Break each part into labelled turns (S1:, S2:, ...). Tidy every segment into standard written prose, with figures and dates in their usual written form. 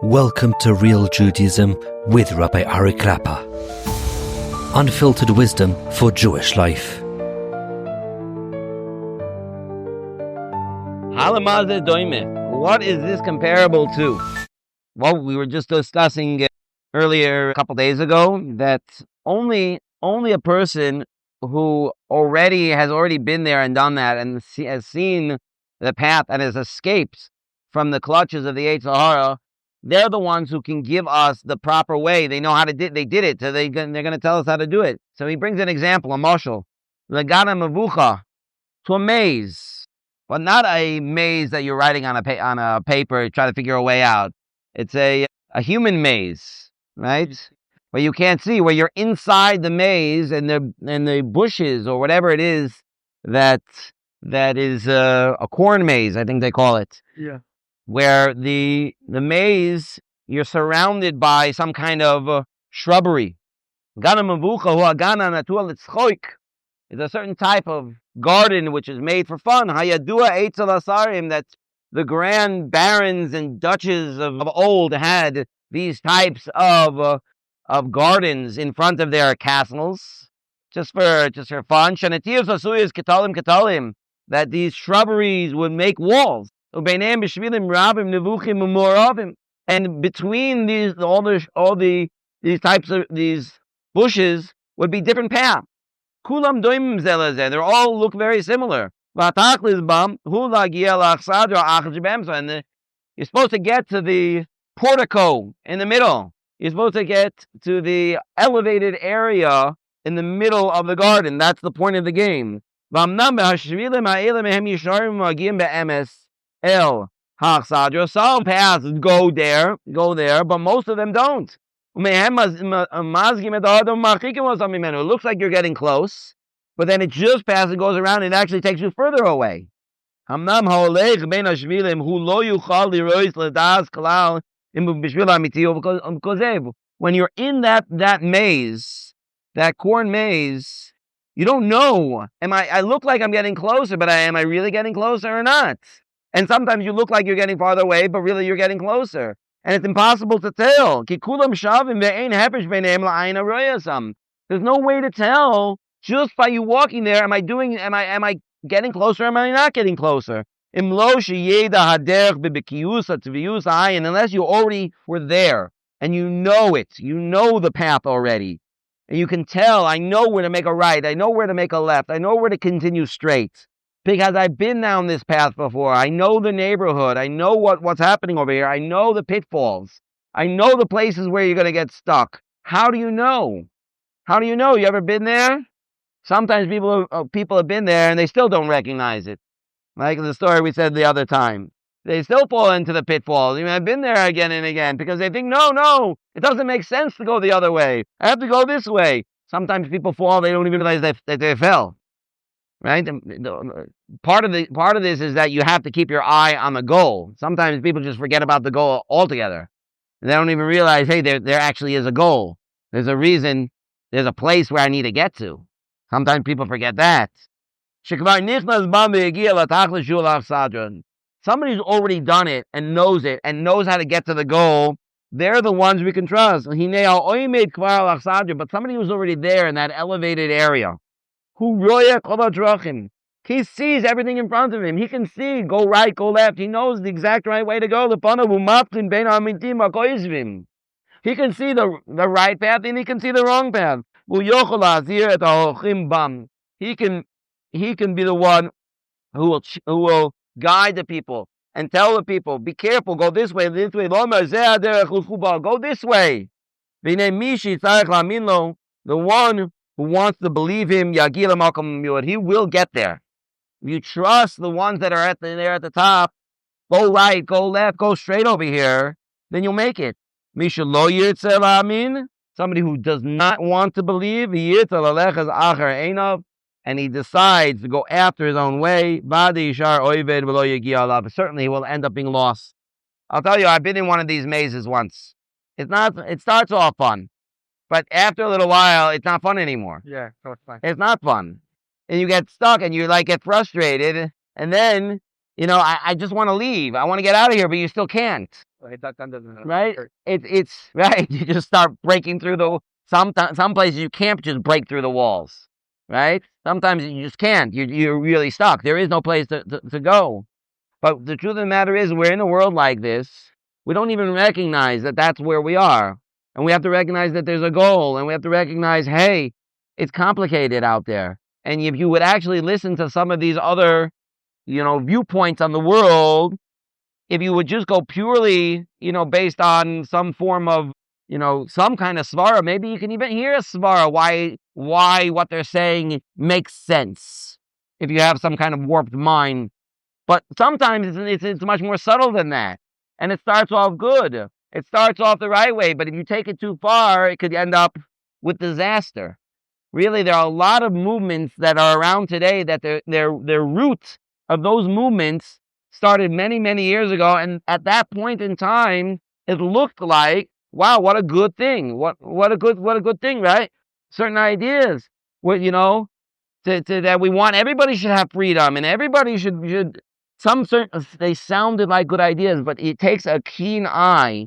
S1: Welcome to Real Judaism with Rabbi Ari Klapper. Unfiltered wisdom for Jewish life.
S2: What is this comparable to? Well, we were just discussing earlier a couple days ago that only a person who has already been there and done that and has seen the path and has escaped from the clutches of the Yetzer Hara, they're the ones who can give us the proper way. They know how to they did it, so they're going to tell us how to do it. So he brings an example, a mashal, legana mavucha, to a maze, but not a maze that you're writing on a paper, try to figure a way out. It's a human maze, right? Where you can't see, where you're inside the maze and the bushes or whatever it is that is a corn maze, I think they call it.
S3: Yeah.
S2: Where the maze, you're surrounded by some kind of shrubbery. Gana mavucha hu agana natua litzchoik. It's a certain type of garden which is made for fun. Hayadua eitzel asarim, that the grand barons and duchess of old had these types of gardens in front of their castles, just for fun. Shanatiyos asuyas ketalim ketalim, that these shrubberies would make walls. And between these these bushes would be different paths. Kulam doimim zelazeh. They all look very similar. And you're supposed to get to the portico in the middle. You're supposed to get to the elevated area in the middle of the garden. That's the point of the game. Some paths go there, but most of them don't. It looks like you're getting close, but then it just passes and goes around and it actually takes you further away. When you're in that maze, that corn maze, you don't know. I look like I'm getting closer, but am I really getting closer or not? And sometimes you look like you're getting farther away, but really you're getting closer. And it's impossible to tell. There's no way to tell just by you walking there. Am I getting closer or am I not getting closer? Unless you already were there and you know it. You know the path already. And you can tell, I know where to make a right. I know where to make a left. I know where to continue straight. Because I've been down this path before. I know the neighborhood. I know what's happening over here. I know the pitfalls. I know the places where you're going to get stuck. How do you know? How do you know? You ever been there? Sometimes people have been there and they still don't recognize it. Like the story we said the other time. They still fall into the pitfalls. I've been there again and again because they think, no, it doesn't make sense to go the other way. I have to go this way. Sometimes people fall. They don't even realize that they fell. Right? Part of this is that you have to keep your eye on the goal. Sometimes people just forget about the goal altogether. They don't even realize, hey, there actually is a goal. There's a reason. There's a place where I need to get to. Sometimes people forget that. Somebody who's already done it and knows how to get to the goal, they're the ones we can trust. But somebody who's already there in that elevated area, he sees everything in front of him. He can see, go right, go left. He knows the exact right way to go. He can see the right path and he can see the wrong path. He can be the one who will guide the people and tell the people, be careful, go this way, go this way. The one who wants to believe him, he will get there. If you trust the ones that are at the top, go right, go left, go straight over here, then you'll make it. Somebody who does not want to believe, and he decides to go after his own way, certainly he will end up being lost. I'll tell you, I've been in one of these mazes once. It starts off fun. But after a little while, it's not fun anymore.
S3: Yeah, so it's fine.
S2: It's not fun. And you get stuck and you get frustrated. And then, I just want to leave. I want to get out of here, but you still can't. Right? It's right. You just start breaking through some places you can't just break through the walls. Right? Sometimes you just can't. You're really stuck. There is no place to go. But the truth of the matter is, we're in a world like this. We don't even recognize that that's where we are. And we have to recognize that there's a goal. And we have to recognize, hey, it's complicated out there. And if you would actually listen to some of these other, viewpoints on the world, if you would just go purely, based on some form of, some kind of svara, maybe you can even hear a svara, why what they're saying makes sense if you have some kind of warped mind. But sometimes it's much more subtle than that. And it starts off good. It starts off the right way. But if you take it too far, it could end up with disaster. Really, there are a lot of movements that are around today that their root of those movements started many, many years ago. And at that point in time, it looked like, wow, what a good thing. What a good thing, right? Certain ideas. That we want, everybody should have freedom, and everybody should they sounded like good ideas, but it takes a keen eye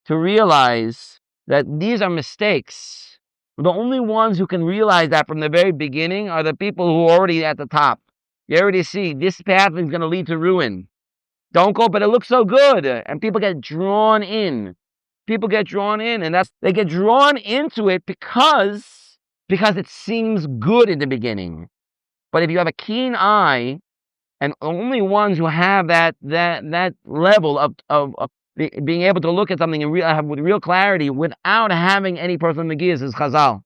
S2: to realize that these are mistakes. The only ones who can realize that from the very beginning are the people who are already at the top. You already see this path is going to lead to ruin. Don't go, but it looks so good, and people get drawn in. And they get drawn into it because it seems good in the beginning. But if you have a keen eye, and only ones who have that level of being able to look at something and with real clarity without having any personal negias is Chazal.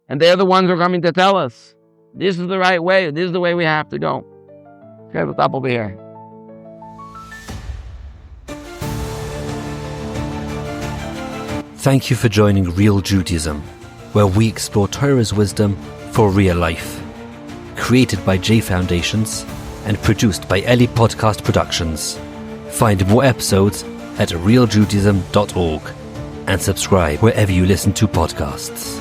S2: And they're the ones who are coming to tell us, this is the right way, this is the way we have to go. Okay, we'll stop over here.
S1: Thank you for joining Real Judaism, where we explore Torah's wisdom for real life. Created by J Foundations and produced by Eli Podcast Productions. Find more episodes at realjudaism.org and subscribe wherever you listen to podcasts.